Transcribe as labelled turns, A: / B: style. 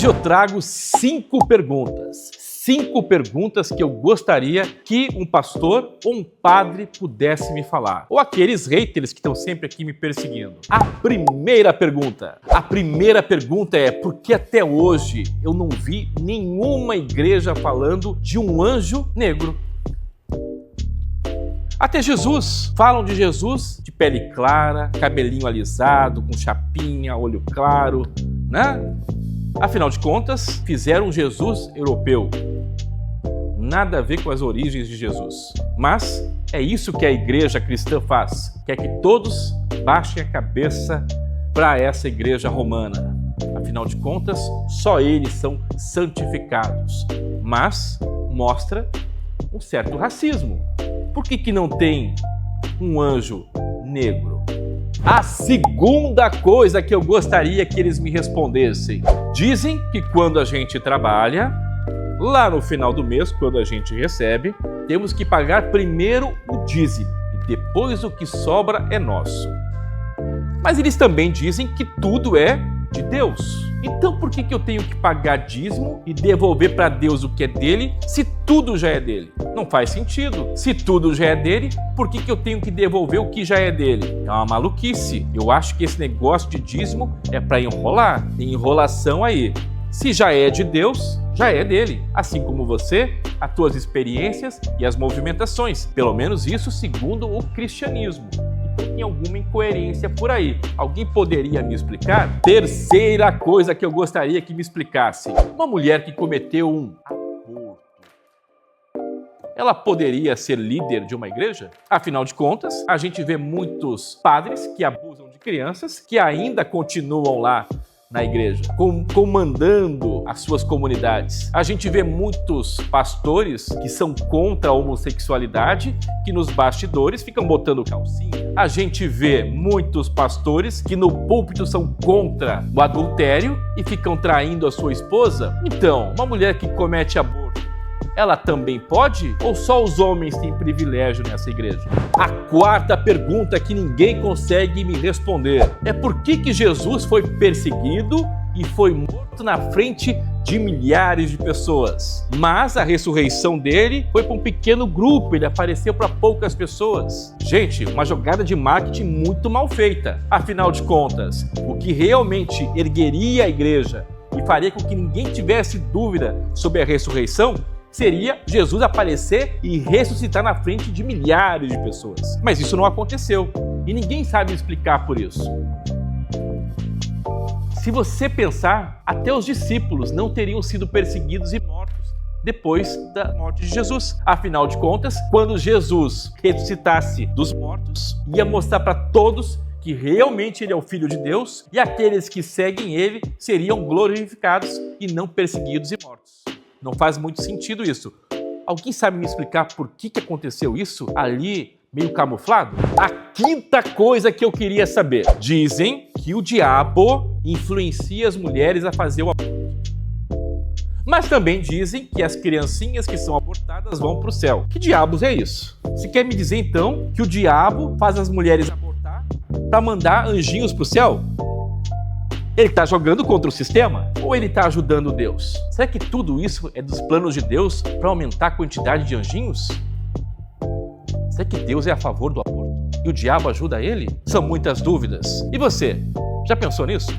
A: Eu trago 5 perguntas. 5 perguntas que eu gostaria que um pastor ou um padre pudesse me falar. Ou aqueles haters que estão sempre aqui me perseguindo. A primeira pergunta é: por que até hoje eu não vi nenhuma igreja falando de um anjo negro? Até Jesus, falam de Jesus de pele clara, cabelinho alisado, com chapinha, olho claro, né? Afinal de contas, fizeram Jesus europeu. Nada a ver com as origens de Jesus. Mas é isso que a igreja cristã faz. Quer que todos baixem a cabeça para essa igreja romana. Afinal de contas, só eles são santificados. Mas mostra um certo racismo. Por que não tem um anjo negro? A segunda coisa que eu gostaria que eles me respondessem. Dizem que quando a gente trabalha, lá no final do mês, quando a gente recebe, temos que pagar primeiro o dízimo e depois o que sobra é nosso. Mas eles também dizem que tudo é de Deus. Então por que eu tenho que pagar dízimo e devolver para Deus o que é dele, se tudo já é dele? Não faz sentido. Se tudo já é dele, por que eu tenho que devolver o que já é dele? É uma maluquice. Eu acho que esse negócio de dízimo é para enrolar. Tem enrolação aí. Se já é de Deus, já é dele. Assim como você, as tuas experiências e as movimentações. Pelo menos isso segundo o cristianismo. Tem alguma incoerência por aí. Alguém poderia me explicar? Terceira coisa que eu gostaria que me explicasse. Uma mulher que cometeu um aborto, ela poderia ser líder de uma igreja? Afinal de contas, a gente vê muitos padres que abusam de crianças que ainda continuam lá na igreja, comandando as suas comunidades. A gente vê muitos pastores que são contra a homossexualidade, que nos bastidores ficam botando calcinha. A gente vê muitos pastores que no púlpito são contra o adultério e ficam traindo a sua esposa. Então, uma mulher que comete aborto, ela também pode? Ou só os homens têm privilégio nessa igreja? A quarta pergunta que ninguém consegue me responder é: por que Jesus foi perseguido e foi morto na frente de milhares de pessoas? Mas a ressurreição dele foi para um pequeno grupo, ele apareceu para poucas pessoas. Gente, uma jogada de marketing muito mal feita. Afinal de contas, o que realmente ergueria a igreja e faria com que ninguém tivesse dúvida sobre a ressurreição seria Jesus aparecer e ressuscitar na frente de milhares de pessoas. Mas isso não aconteceu e ninguém sabe explicar por isso. Se você pensar, até os discípulos não teriam sido perseguidos e mortos depois da morte de Jesus. Afinal de contas, quando Jesus ressuscitasse dos mortos, ia mostrar para todos que realmente ele é o Filho de Deus e aqueles que seguem ele seriam glorificados e não perseguidos e mortos. Não faz muito sentido isso. Alguém sabe me explicar por que aconteceu isso ali, meio camuflado? A quinta coisa que eu queria saber. Dizem que o diabo influencia as mulheres a fazer o aborto. Mas também dizem que as criancinhas que são abortadas vão para o céu. Que diabos é isso? Você quer me dizer então que o diabo faz as mulheres abortar para mandar anjinhos para o céu? Ele está jogando contra o sistema? Ou ele está ajudando Deus? Será que tudo isso é dos planos de Deus para aumentar a quantidade de anjinhos? Será que Deus é a favor do aborto e o diabo ajuda ele? São muitas dúvidas. E você, já pensou nisso?